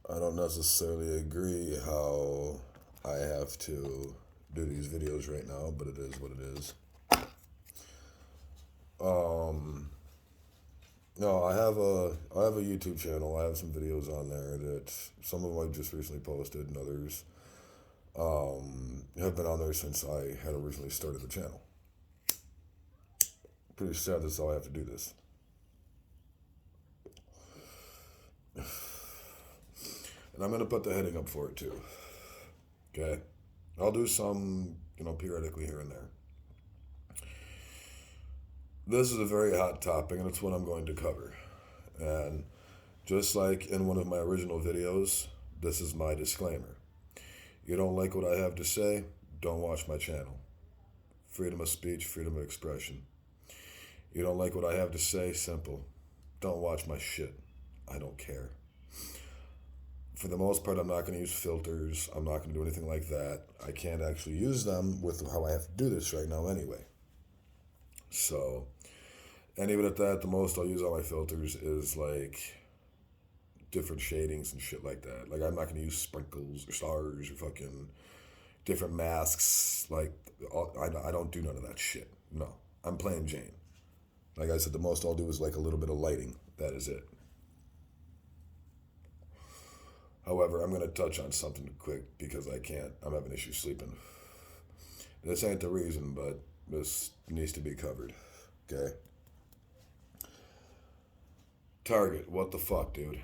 I don't necessarily agree how I have to do these videos right now, but it is what it is. Um, no, I have a YouTube channel. I have some videos on there that some of them I just recently posted, and others have been on there since I had originally started the channel. Pretty sad that's how I have to do this. And I'm gonna put the heading up for it too. Okay, I'll do some, periodically here and there. This is a very hot topic, and it's what I'm going to cover. And just like in one of my original videos, this is my disclaimer. You don't like what I have to say? Don't watch my channel. Freedom of speech, freedom of expression. You don't like what I have to say? Simple. Don't watch my shit. I don't care. For the most part, I'm not going to use filters. I'm not going to do anything like that. I can't actually use them with how I have to do this right now anyway. So, and even at that, the most I'll use all my filters is like different shadings and shit like that. Like, I'm not going to use sprinkles or stars or fucking different masks. Like, I don't do none of that shit. No. I'm plain Jane. Like I said, the most I'll do is like a little bit of lighting. That is it. However, I'm going to touch on something quick because I can't. I'm having issues sleeping. This ain't the reason, but this needs to be covered. Okay? Target, what the fuck, dude?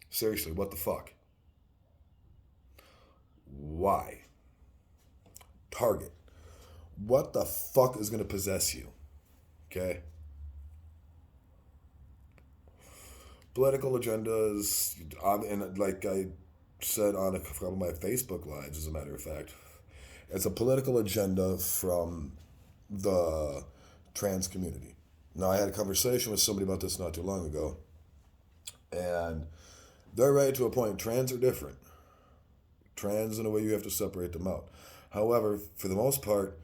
Seriously, what the fuck? Why? Target, what the fuck is going to possess you? Okay? Political agendas, and like I said on a couple of my Facebook lives, as a matter of fact, it's a political agenda from the trans community. Now, I had a conversation with somebody about this not too long ago, and they're right to a point. Trans are different. Trans, in a way, you have to separate them out. However, for the most part,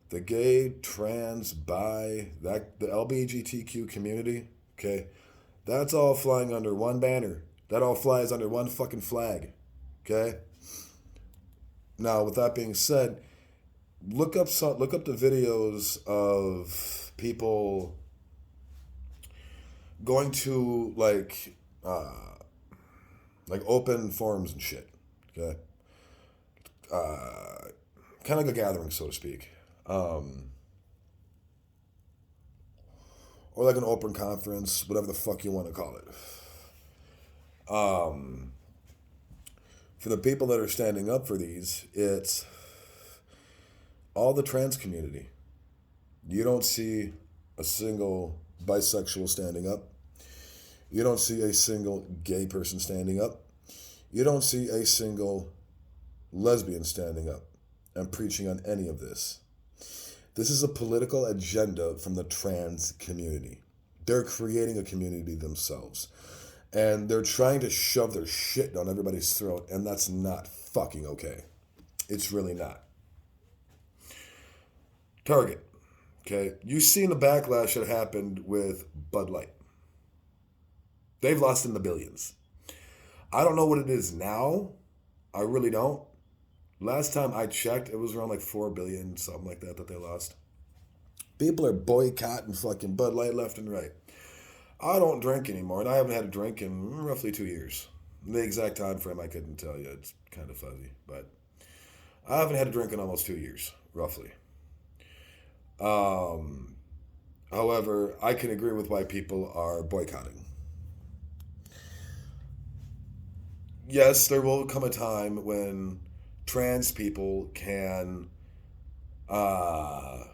the gay, trans, bi, the LGBTQ community, okay, that's all flying under one banner. That all flies under one fucking flag, okay. Now, with that being said, look up the videos of people going to like open forums and shit. Okay, kind of like a gathering, so to speak, or like an open conference, whatever the fuck you want to call it. For the people that are standing up for these, it's all the trans community. You don't see a single bisexual standing up. You don't see a single gay person standing up. You don't see a single lesbian standing up and preaching on any of this. This is a political agenda from the trans community. They're creating a community themselves. And they're trying to shove their shit down everybody's throat, and that's not fucking okay. It's really not. Target. Okay, you've seen the backlash that happened with Bud Light. They've lost in the billions. I don't know what it is now. I really don't. Last time I checked, it was around like 4 billion, something like that they lost. People are boycotting fucking Bud Light left and right. I don't drink anymore, and I haven't had a drink in roughly 2 years. The exact time frame I couldn't tell you. It's kind of fuzzy, but I haven't had a drink in almost 2 years, roughly. Um, However, I can agree with why people are boycotting. Yes, there will come a time when trans people can, uh,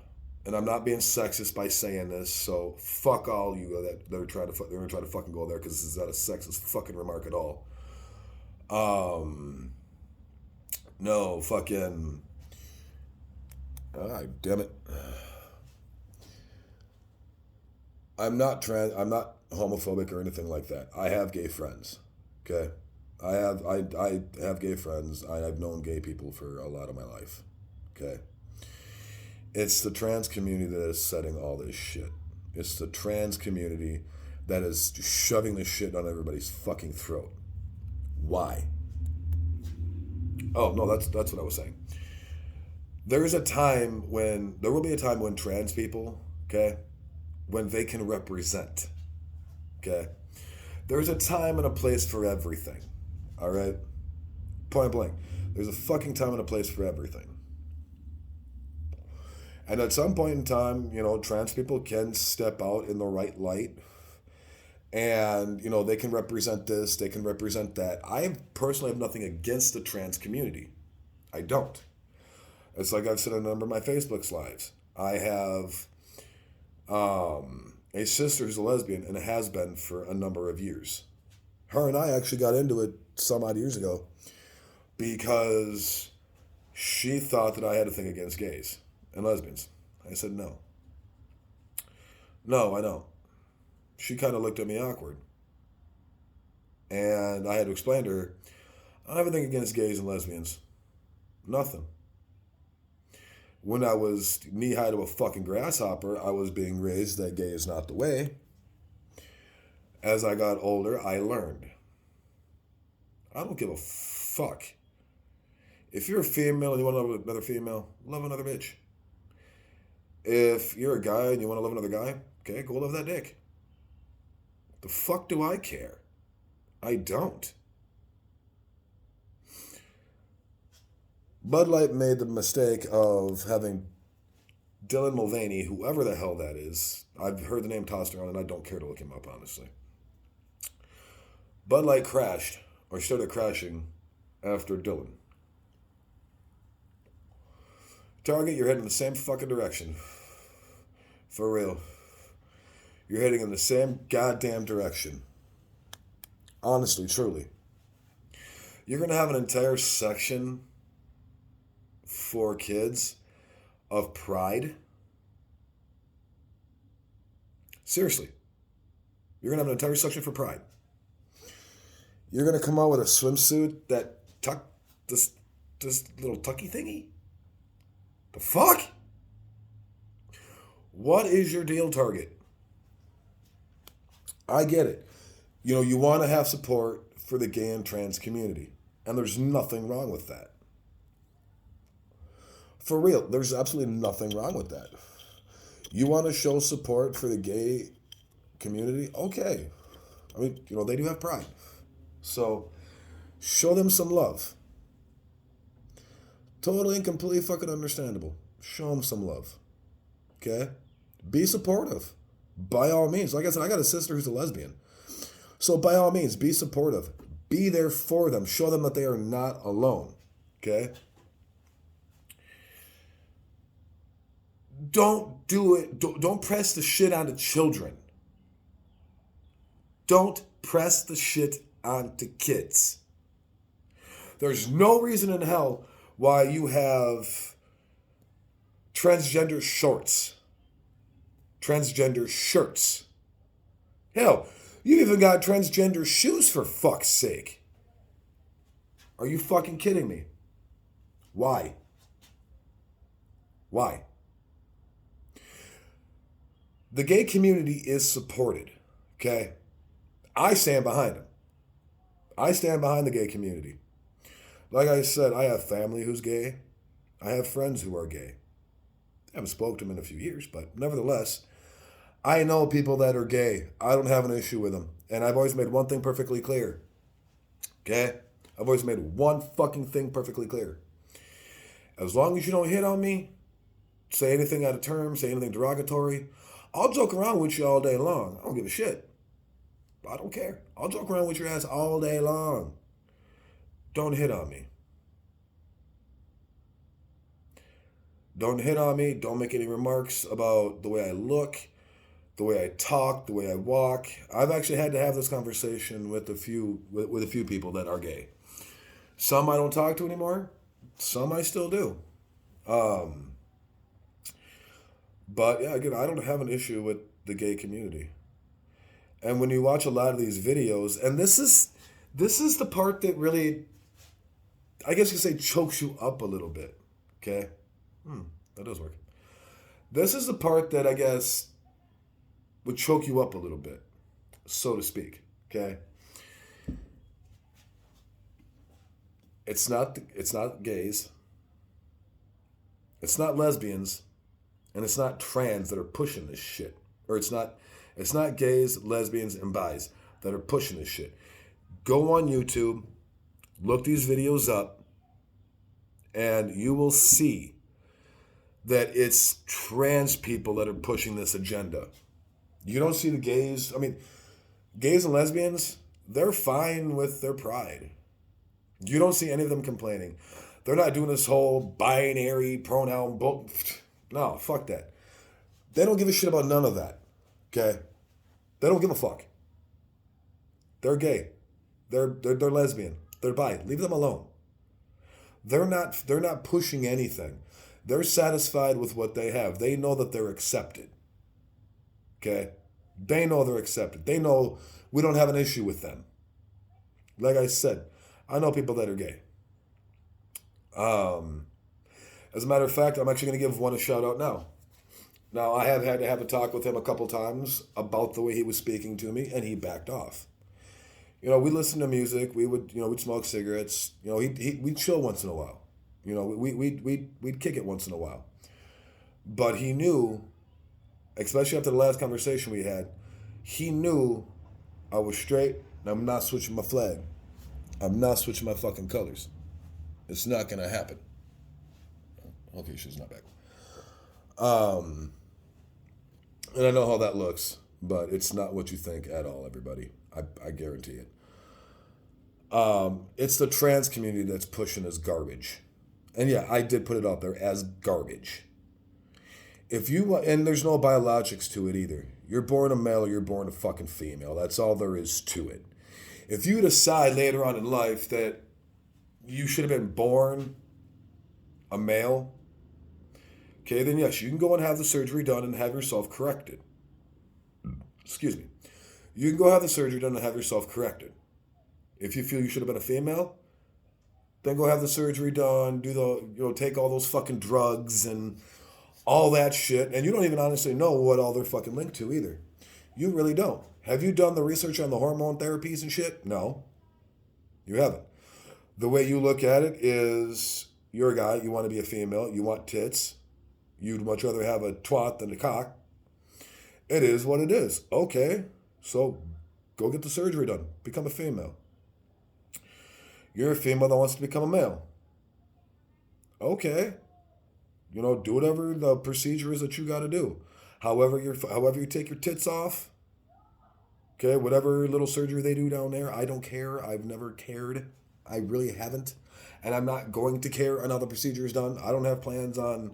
and I'm not being sexist by saying this, so fuck all you that are trying to they're gonna try to fucking go there because this is not a sexist fucking remark at all. Um, no fucking, damn it. I'm not homophobic or anything like that. I have gay friends. Okay? I have gay friends. I've known gay people for a lot of my life. Okay? It's the trans community that is setting all this shit. It's the trans community that is just shoving this shit down everybody's fucking throat. Why? Oh, no, that's what I was saying. There will be a time when trans people, okay, when they can represent, okay? There's a time and a place for everything, all right? Point blank. There's a fucking time and a place for everything. And at some point in time, trans people can step out in the right light. And, they can represent this, they can represent that. I personally have nothing against the trans community. I don't. It's like I've said on a number of my Facebook slides. I have a sister who's a lesbian and has been for a number of years. Her and I actually got into it some odd years ago because she thought that I had a thing against gays and lesbians. I said, no. No, I don't. She kind of looked at me awkward. And I had to explain to her, I don't have anything against gays and lesbians. Nothing. When I was knee-high to a fucking grasshopper, I was being raised that gay is not the way. As I got older, I learned. I don't give a fuck. If you're a female and you want to love another female, love another bitch. If you're a guy and you want to love another guy, okay, go love that dick. The fuck do I care? I don't. Bud Light made the mistake of having Dylan Mulvaney, whoever the hell that is. I've heard the name tossed around and I don't care to look him up, honestly. Bud Light crashed, or started crashing, after Dylan. Target, you're heading in the same fucking direction. For real. You're heading in the same goddamn direction. Honestly, truly. You're going to have an entire section for kids of pride. Seriously. You're going to have an entire section for pride. You're going to come out with a swimsuit that this little tucky thingy? The fuck? What is your deal, Target? I get it. You want to have support for the gay and trans community. And there's nothing wrong with that. For real, there's absolutely nothing wrong with that. You want to show support for the gay community? Okay. I mean, they do have pride. So, show them some love. Totally and completely fucking understandable. Show them some love. Okay? Be supportive. By all means. Like I said, I got a sister who's a lesbian. So by all means, be supportive. Be there for them. Show them that they are not alone. Okay? Don't do it. Don't press the shit onto children. Don't press the shit onto kids. There's no reason in hell why you have transgender shorts, transgender shirts. Hell, you even got transgender shoes, for fuck's sake. Are you fucking kidding me? Why? Why? The gay community is supported, okay? I stand behind them. I stand behind the gay community. Like I said, I have family who's gay. I have friends who are gay. I haven't spoken to them in a few years, but nevertheless, I know people that are gay. I don't have an issue with them. And I've always made one thing perfectly clear. Okay? I've always made one fucking thing perfectly clear. As long as you don't hit on me, say anything out of term, say anything derogatory, I'll joke around with you all day long. I don't give a shit. I don't care. I'll joke around with your ass all day long. Don't hit on me. Don't hit on me. Don't make any remarks about the way I look, the way I talk, the way I walk. I've actually had to have this conversation with a few people that are gay. Some I don't talk to anymore. Some I still do. But yeah, again, I don't have an issue with the gay community. And when you watch a lot of these videos, and this is the part that really, I guess you could say, chokes you up a little bit. Okay? That does work. This is the part that I guess would choke you up a little bit. so to speak. Okay. It's not gays. It's not lesbians, and it's not trans that are pushing this shit. Or it's not gays, lesbians, and bis that are pushing this shit. Go on YouTube, look these videos up, and you will see that it's trans people that are pushing this agenda. You don't see the gays. I mean, gays and lesbians, they're fine with their pride. You don't see any of them complaining. They're not doing this whole binary pronoun bull. No, fuck that. They don't give a shit about none of that. Okay? They don't give a fuck. They're gay. They're lesbian. They're bi. Leave them alone. They're not pushing anything. They're satisfied with what they have. They know that they're accepted. Okay? They know they're accepted. They know we don't have an issue with them. Like I said, I know people that are gay. As a matter of fact, I'm actually going to give one a shout out now. Now, I have had to have a talk with him a couple times about the way he was speaking to me, and he backed off. You know, we listened to music. We'd smoke cigarettes. You know, we'd chill once in a while. You know, we'd kick it once in a while. But he knew, especially after the last conversation we had, he knew I was straight, and I'm not switching my flag. I'm not switching my fucking colors. It's not going to happen. Okay, she's not back. And I know how that looks, but it's not what you think at all, everybody. I guarantee it. It's the trans community that's pushing as garbage. And yeah, I did put it out there as garbage. And there's no biologics to it either. You're born a male or you're born a fucking female. That's all there is to it. If you decide later on in life that you should have been born a male, okay, then yes, you can go and have the surgery done and have yourself corrected. Excuse me. You can go have the surgery done and have yourself corrected. If you feel you should have been a female, then go have the surgery done, take all those fucking drugs and all that shit. And you don't even honestly know what all they're fucking linked to either. You really don't. Have you done the research on the hormone therapies and shit? No. You haven't. The way you look at it is you're a guy, you want to be a female, you want tits. You'd much rather have a twat than a cock. It is what it is. Okay, so go get the surgery done. Become a female. You're a female that wants to become a male. Okay. Do whatever the procedure is that you got to do. However you take your tits off. Okay, whatever little surgery they do down there, I don't care. I've never cared. I really haven't. And I'm not going to care on how the procedure is done. I don't have plans on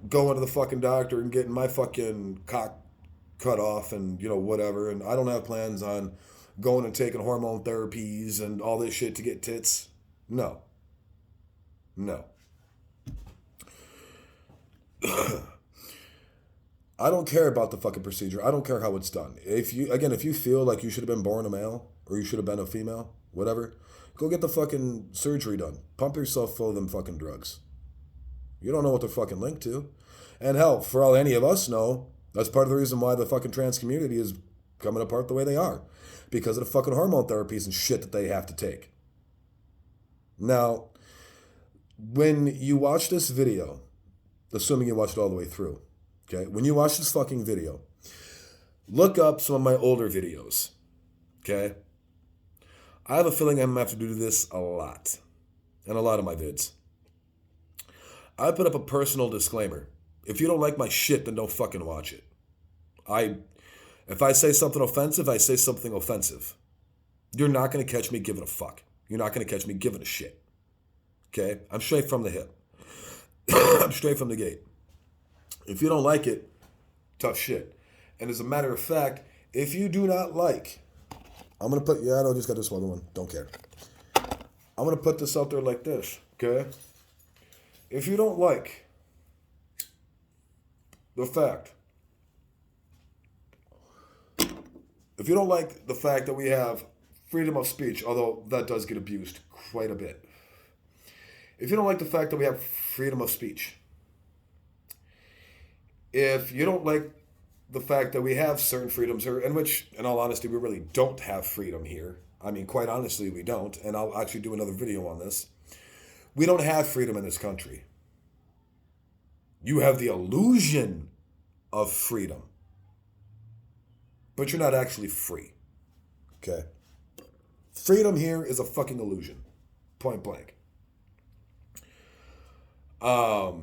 going to the fucking doctor and getting my fucking cock cut off and, whatever. And I don't have plans on going and taking hormone therapies and all this shit to get tits. No. I don't care about the fucking procedure. I don't care how it's done. If you feel like you should have been born a male or you should have been a female, whatever, go get the fucking surgery done. Pump yourself full of them fucking drugs. You don't know what they're fucking linked to. And hell, for all any of us know, that's part of the reason why the fucking trans community is coming apart the way they are. Because of the fucking hormone therapies and shit that they have to take. Now, when you watch this video, assuming you watched it all the way through, okay, when you watch this fucking video, look up some of my older videos, okay? I have a feeling I'm going to have to do this a lot, in a lot of my vids. I put up a personal disclaimer. If you don't like my shit, then don't fucking watch it. If I say something offensive, I say something offensive. You're not going to catch me giving a fuck. You're not going to catch me giving a shit. Okay? I'm straight from the hip. I'm straight from the gate. If you don't like it, tough shit. And as a matter of fact, if you do not like, I'm going to put, I just got this one. Don't care. I'm going to put this out there like this. Okay? If you don't like the fact that we have freedom of speech, although that does get abused quite a bit. If you don't like the fact that we have freedom of speech, if you don't like the fact that we have certain freedoms here, in which, in all honesty, we really don't have freedom here. I mean, quite honestly, we don't. And I'll actually do another video on this. We don't have freedom in this country. You have the illusion of freedom, but you're not actually free. Okay? Freedom here is a fucking illusion. Point blank. But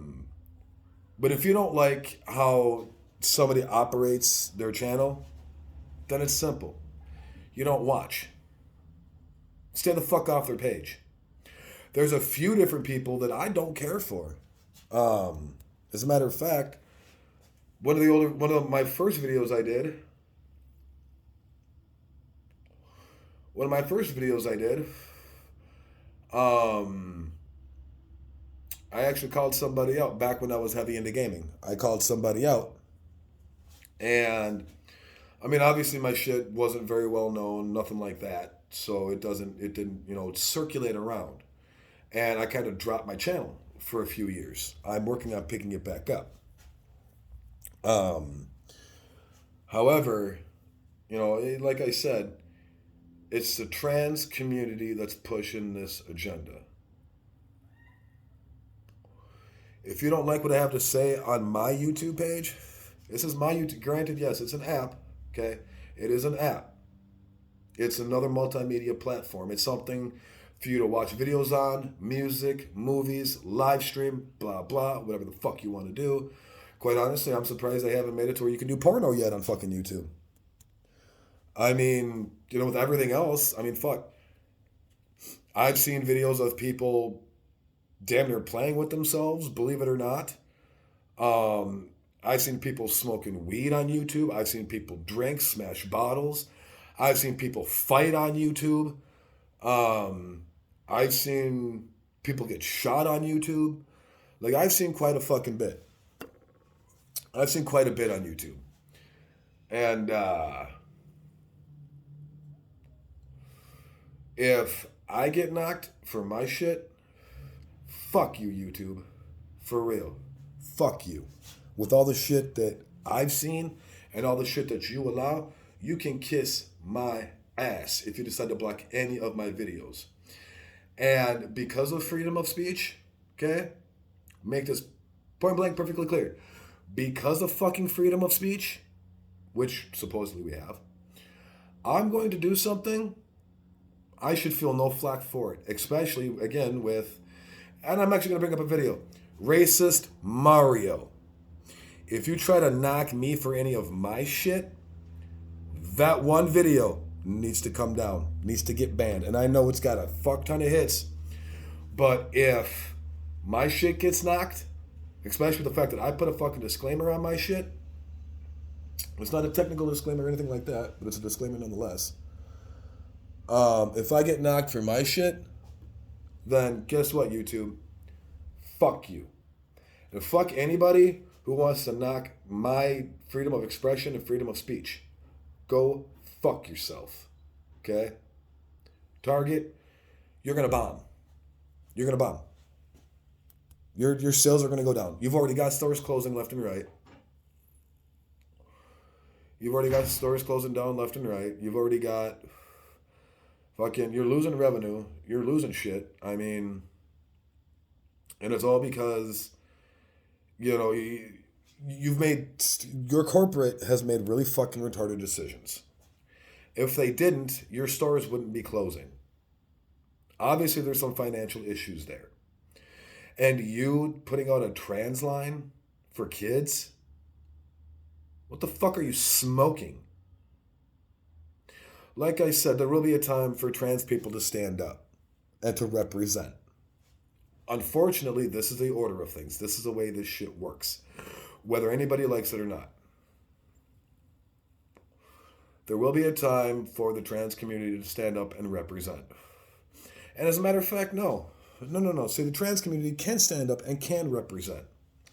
if you don't like how somebody operates their channel, then it's simple. You don't watch. Stay the fuck off their page. There's a few different people that I don't care for. As a matter of fact, one of my first videos I did, I actually called somebody out back when I was heavy into gaming. I called somebody out. And, I mean, obviously my shit wasn't very well known, nothing like that. So it didn't circulate around. And I kind of dropped my channel for a few years. I'm working on picking it back up. However, like I said, it's the trans community that's pushing this agenda. If you don't like what I have to say on my YouTube page, this is my YouTube. Granted, yes, it's an app. Okay, it is an app. It's another multimedia platform. It's something for you to watch videos on, music, movies, live stream, blah, blah, whatever the fuck you want to do. Quite honestly, I'm surprised they haven't made it to where you can do porno yet on fucking YouTube. I mean, with everything else, I mean, fuck. I've seen videos of people damn near playing with themselves, believe it or not. I've seen people smoking weed on YouTube. I've seen people drink, smash bottles. I've seen people fight on YouTube. I've seen people get shot on YouTube. Like, I've seen quite a fucking bit. I've seen quite a bit on YouTube. And if I get knocked for my shit, fuck you, YouTube. For real. Fuck you. With all the shit that I've seen and all the shit that you allow, you can kiss my ass if you decide to block any of my videos. And because of freedom of speech, okay, make this point blank perfectly clear. Because of fucking freedom of speech, which supposedly we have, I'm going to do something I should feel no flack for it. Especially, again, with, and I'm actually going to bring up a video, racist Mario. If you try to knock me for any of my shit, that one video needs to come down, needs to get banned. And I know it's got a fuck ton of hits, but if my shit gets knocked, especially the fact that I put a fucking disclaimer on my shit, it's not a technical disclaimer or anything like that, but it's a disclaimer nonetheless. If I get knocked for my shit, then guess what, YouTube? Fuck you. And fuck anybody who wants to knock my freedom of expression and freedom of speech. Go fuck yourself. Okay? Target, you're going to bomb. You're going to bomb. Your sales are going to go down. You've already got stores closing left and right. You've already got stores closing down left and right. You've already got fucking, you're losing revenue. You're losing shit. I mean, and it's all because, you've made, your corporate has made really fucking retarded decisions. If they didn't, your stores wouldn't be closing. Obviously, there's some financial issues there. And you putting out a trans line for kids? What the fuck are you smoking? Like I said, there will be a time for trans people to stand up and to represent. Unfortunately, this is the order of things. This is the way this shit works. Whether anybody likes it or not. There will be a time for the trans community to stand up and represent. And as a matter of fact, no. No. See, the trans community can stand up and can represent.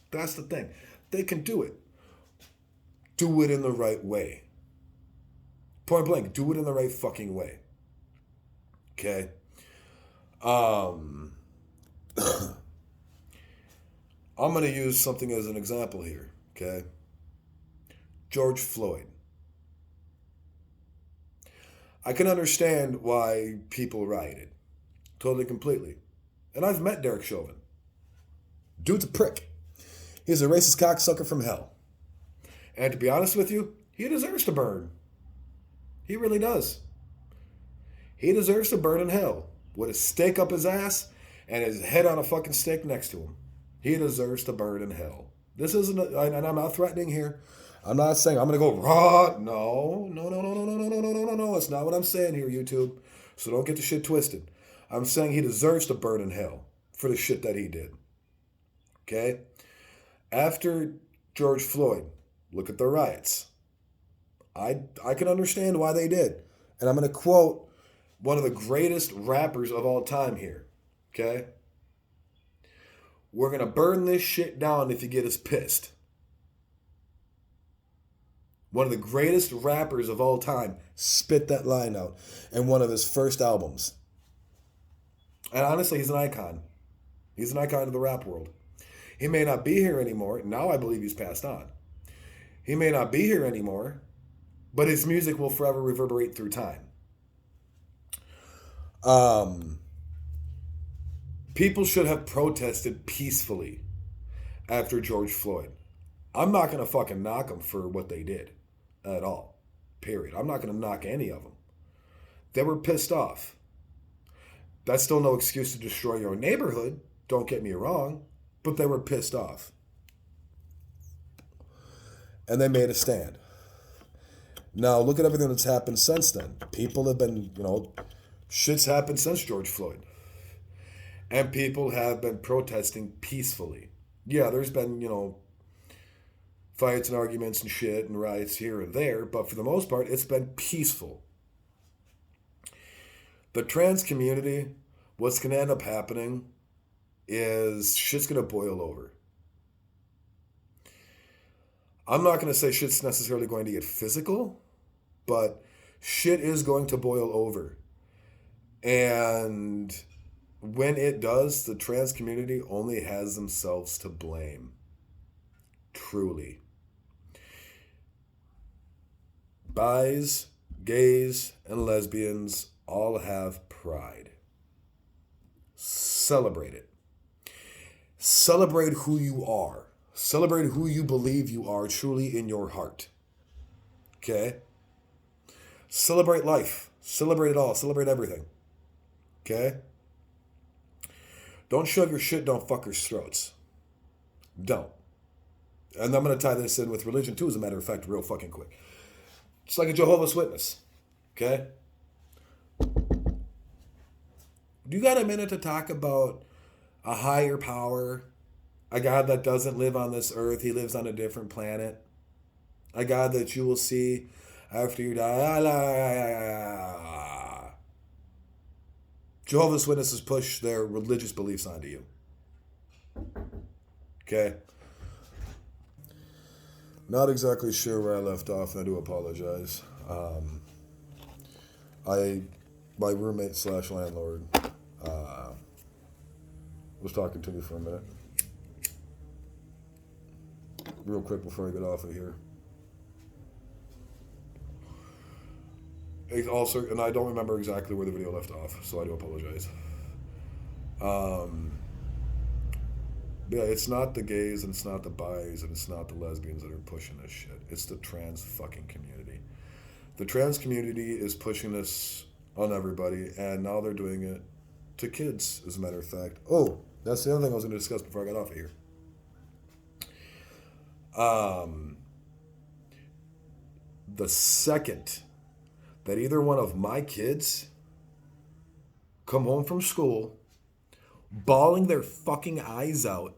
That's the thing. They can do it. Do it in the right way. Point blank, do it in the right fucking way. Okay? I'm going to use something as an example here. Okay? George Floyd. I can understand why people rioted. Totally, completely. And I've met Derek Chauvin. Dude's a prick. He's a racist cocksucker from hell. And to be honest with you, he deserves to burn. He really does. He deserves to burn in hell with a stake up his ass and his head on a fucking stake next to him. He deserves to burn in hell. This isn't, and I'm not threatening here. I'm not saying I'm going to go raw. No. That's not what I'm saying here, YouTube. So don't get the shit twisted. I'm saying he deserves to burn in hell for the shit that he did. Okay? After George Floyd, look at the riots. I can understand why they did. And I'm going to quote one of the greatest rappers of all time here. Okay? We're going to burn this shit down if you get us pissed. One of the greatest rappers of all time spit that line out in one of his first albums. And honestly, he's an icon. He's an icon of the rap world. He may not be here anymore. Now I believe he's passed on. He may not be here anymore, but his music will forever reverberate through time. People should have protested peacefully after George Floyd. I'm not going to fucking knock them for what they did at all. Period. I'm not going to knock any of them. They were pissed off. That's still no excuse to destroy your neighborhood. Don't get me wrong. But they were pissed off. And they made a stand. Now, look at everything that's happened since then. People have been, shit's happened since George Floyd. And people have been protesting peacefully. Yeah, there's been, fights and arguments and shit and riots here and there, but for the most part, it's been peaceful. The trans community, what's going to end up happening is shit's going to boil over. I'm not going to say shit's necessarily going to get physical, but shit is going to boil over. And when it does, the trans community only has themselves to blame. Truly. Bis, gays, and lesbians all have pride. Celebrate it. Celebrate who you are. Celebrate who you believe you are truly in your heart. Okay? Celebrate life. Celebrate it all. Celebrate everything. Okay? Don't shove your shit down fuckers' throats. Don't. And I'm going to tie this in with religion too, as a matter of fact, real fucking quick. It's like a Jehovah's Witness. Okay? Do you got a minute to talk about a higher power? A God that doesn't live on this earth. He lives on a different planet. A God that you will see after you die. Jehovah's Witnesses push their religious beliefs onto you. Okay? Not exactly sure where I left off, and I do apologize. My roommate / landlord was talking to me for a minute. Real quick before I get off of here. Also, and I don't remember exactly where the video left off, so I do apologize. Yeah, it's not the gays, and it's not the bis, and it's not the lesbians that are pushing this shit. It's the trans fucking community. The trans community is pushing this on everybody, and now they're doing it to kids, as a matter of fact. Oh, that's the other thing I was going to discuss before I got off of here. The second that either one of my kids come home from school bawling their fucking eyes out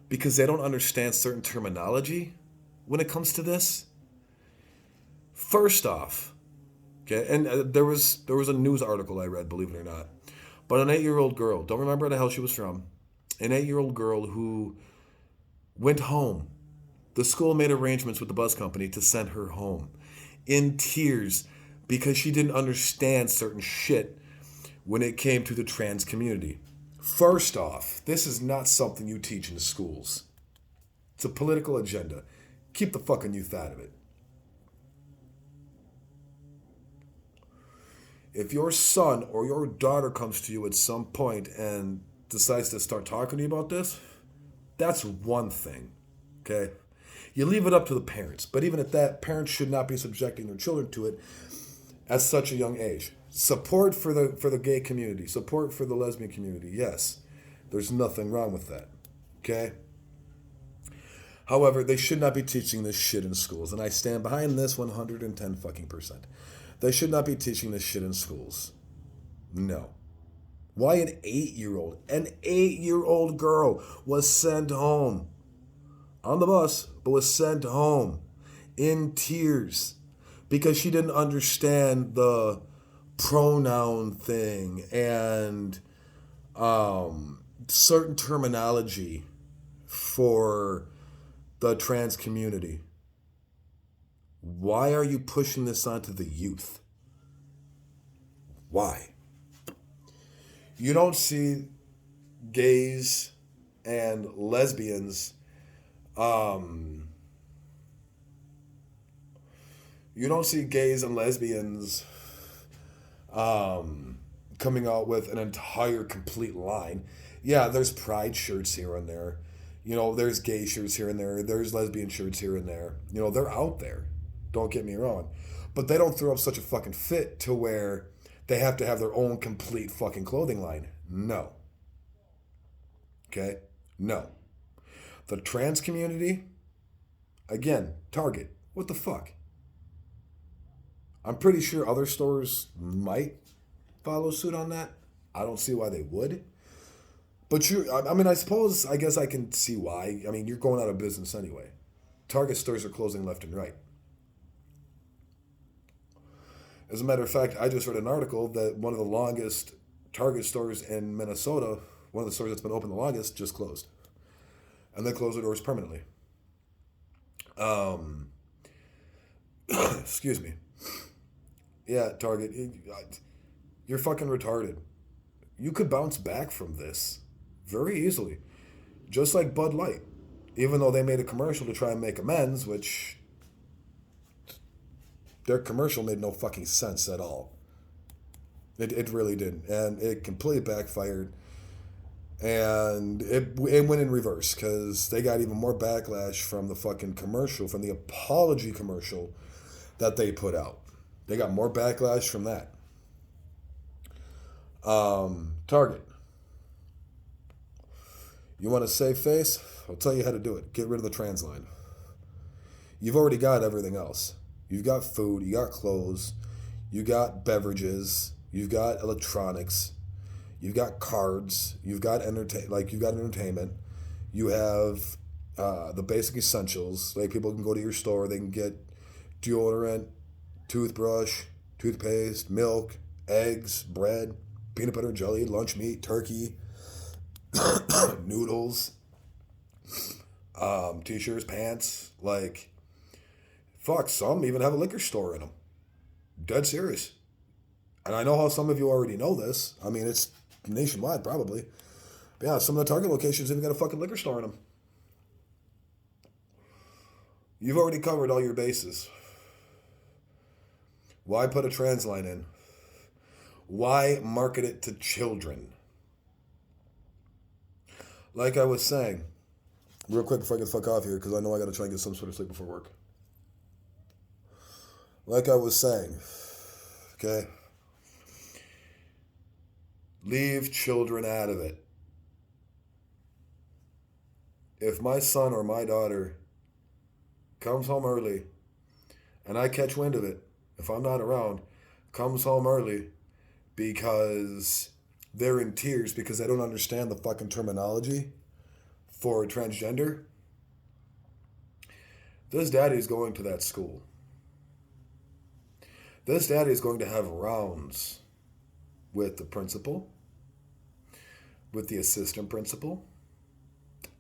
because they don't understand certain terminology when it comes to this, first off, okay, and there was a news article I read, believe it or not, but an 8-year-old girl, don't remember where the hell she was from, an 8-year-old girl who went home. The school made arrangements with the bus company to send her home in tears because she didn't understand certain shit when it came to the trans community. First off, this is not something you teach in schools. It's a political agenda. Keep the fucking youth out of it. If your son or your daughter comes to you at some point and decides to start talking to you about this, that's one thing, okay? You leave it up to the parents, but even at that, parents should not be subjecting their children to it at such a young age. Support for the gay community, support for the lesbian community, yes. There's nothing wrong with that, okay? However, they should not be teaching this shit in schools, and I stand behind this 110 fucking percent. They should not be teaching this shit in schools. No. Why an 8-year-old? An 8-year-old girl was sent home on the bus, but was sent home in tears because she didn't understand the pronoun thing and certain terminology for the trans community. Why are you pushing this onto the youth? Why? You don't see gays and lesbians you don't see gays and lesbians coming out with an entire complete line. Yeah, there's pride shirts here and there. You know, there's gay shirts here and there. There's lesbian shirts here and there. You know, they're out there. Don't get me wrong. But they don't throw up such a fucking fit to where they have to have their own complete fucking clothing line. No. Okay? No. The trans community, again, Target. What the fuck? I'm pretty sure other stores might follow suit on that. I don't see why they would. But I guess I can see why. I mean, you're going out of business anyway. Target stores are closing left and right. As a matter of fact, I just read an article that one of the longest Target stores in Minnesota, one of the stores that's been open the longest, just closed. And they closed their doors permanently. Excuse me. Yeah, Target, you're fucking retarded. You could bounce back from this very easily. Just like Bud Light. Even though they made a commercial to try and make amends, which their commercial made no fucking sense at all. It really didn't. And it completely backfired. And it went in reverse because they got even more backlash from the fucking commercial, from the apology commercial that they put out. They got more backlash from that. Target. You want to save face? I'll tell you how to do it. Get rid of the trans line. You've already got everything else. You've got food, you got clothes, you got beverages, you've got electronics, you've got cards, you've got entertainment, you have the basic essentials. Like people can go to your store, they can get deodorant, toothbrush, toothpaste, milk, eggs, bread, peanut butter, jelly, lunch meat, turkey, noodles, t-shirts, pants, like, fuck, some even have a liquor store in them. Dead serious. And I know how some of you already know this. I mean, it's nationwide probably. But yeah, some of the Target locations even got a fucking liquor store in them. You've already covered all your bases. Why put a trans line in? Why market it to children? Like I was saying, real quick before I get the fuck off here, because I know I got to try and get some sort of sleep before work. Like I was saying, okay? Leave children out of it. If my son or my daughter comes home early and I catch wind of it, if I'm not around, comes home early because they're in tears because they don't understand the fucking terminology for transgender, this daddy is going to that school. This daddy is going to have rounds with the principal, with the assistant principal,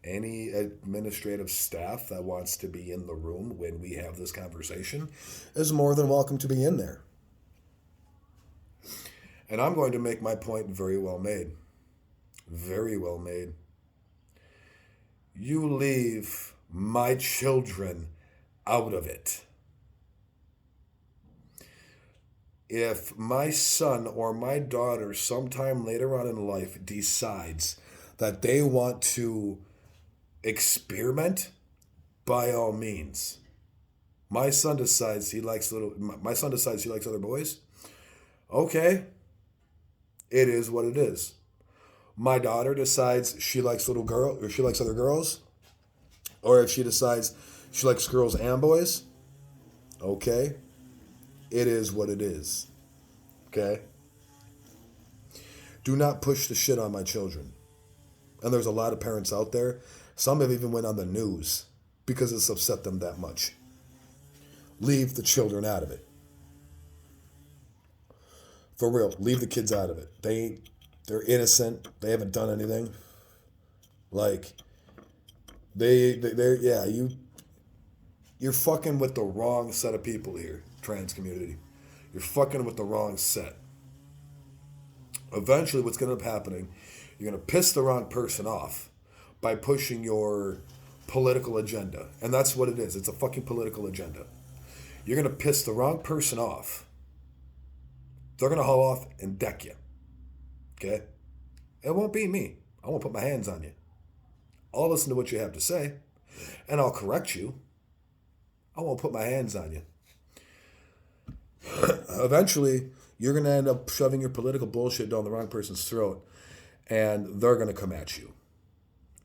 any administrative staff that wants to be in the room when we have this conversation is more than welcome to be in there. And I'm going to make my point very well made. Very well made. You leave my children out of it. If my son or my daughter sometime later on in life decides that they want to experiment, by all means. My son decides he likes other boys. Okay. It is what it is. My daughter decides she likes other girls, or if she decides she likes girls and boys, okay. It is what it is. Okay? Do not push the shit on my children. And there's a lot of parents out there. Some have even went on the news because it's upset them that much. Leave the children out of it. For real, leave the kids out of it. They're innocent. They haven't done anything. Like, you're fucking with the wrong set of people here, trans community. You're fucking with the wrong set. Eventually, what's going to end up happening, you're going to piss the wrong person off by pushing your political agenda. And that's what it is. It's a fucking political agenda. You're going to piss the wrong person off. They're going to haul off and deck you. Okay? It won't be me. I won't put my hands on you. I'll listen to what you have to say, and I'll correct you. I won't put my hands on you. Eventually, you're going to end up shoving your political bullshit down the wrong person's throat, and they're going to come at you.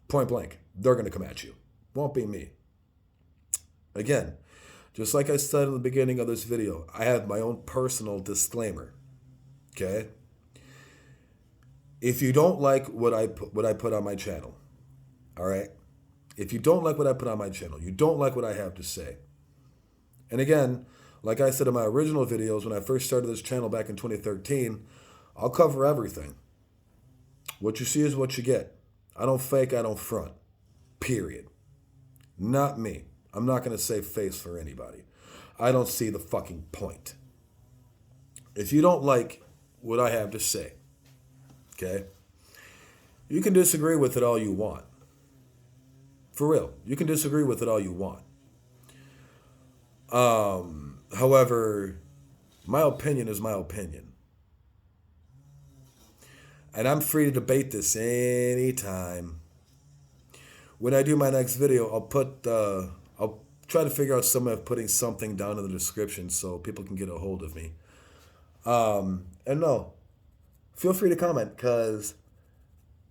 Point blank. They're going to come at you. Won't be me. Again, just like I said in the beginning of this video, I have my own personal disclaimer. Okay? If you don't like what I put on my channel, all right? If you don't like what I put on my channel, you don't like what I have to say. And again, like I said in my original videos when I first started this channel back in 2013, I'll cover everything. What you see is what you get. I don't fake, I don't front. Period. Not me. I'm not going to save face for anybody. I don't see the fucking point. If you don't like what I have to say, okay, you can disagree with it all you want. For real. You can disagree with it all you want. However, my opinion is my opinion. And I'm free to debate this anytime. When I do my next video, I'll try to figure out some way of putting something down in the description so people can get a hold of me. And no, feel free to comment because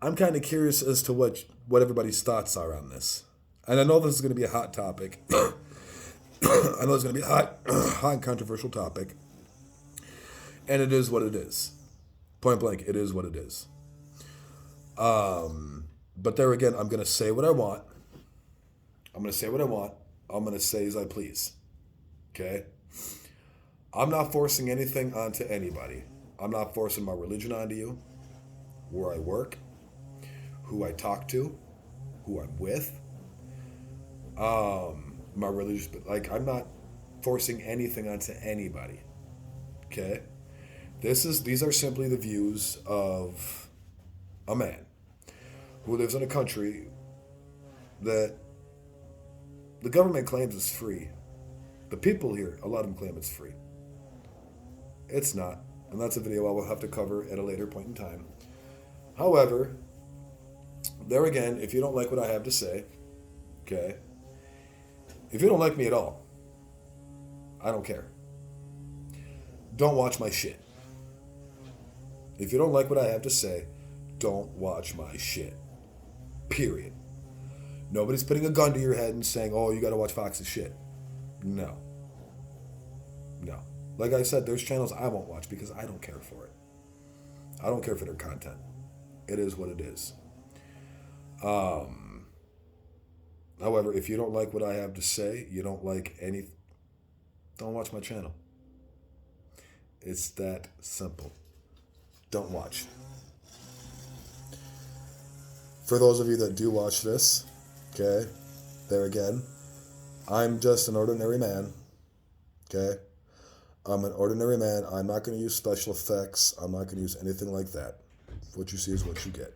I'm kind of curious as to what everybody's thoughts are on this. And I know this is going to be a hot topic. I know it's going to be a hot and controversial topic. And it is what it is. Point blank, it is what it is. But there again, I'm going to say what I want. I'm going to say what I want. I'm going to say as I please. Okay? I'm not forcing anything onto anybody. I'm not forcing my religion onto you, where I work, who I talk to, who I'm with, my religious, like, I'm not forcing anything onto anybody. Okay? These are simply the views of a man who lives in a country that the government claims is free. The people here, a lot of them claim it's free. It's not. And that's a video I will have to cover at a later point in time. However, there again, if you don't like what I have to say, okay, if you don't like me at all, I don't care. Don't watch my shit. If you don't like what I have to say, don't watch my shit. Period. Nobody's putting a gun to your head and saying, oh, you got to watch Fox's shit. No. No. Like I said, there's channels I won't watch because I don't care for it. I don't care for their content. It is what it is. However, if you don't like what I have to say, you don't like don't watch my channel. It's that simple. Don't watch. For those of you that do watch this, okay, there again, I'm just an ordinary man, okay? I'm an ordinary man. I'm not going to use special effects. I'm not going to use anything like that. What you see is what you get.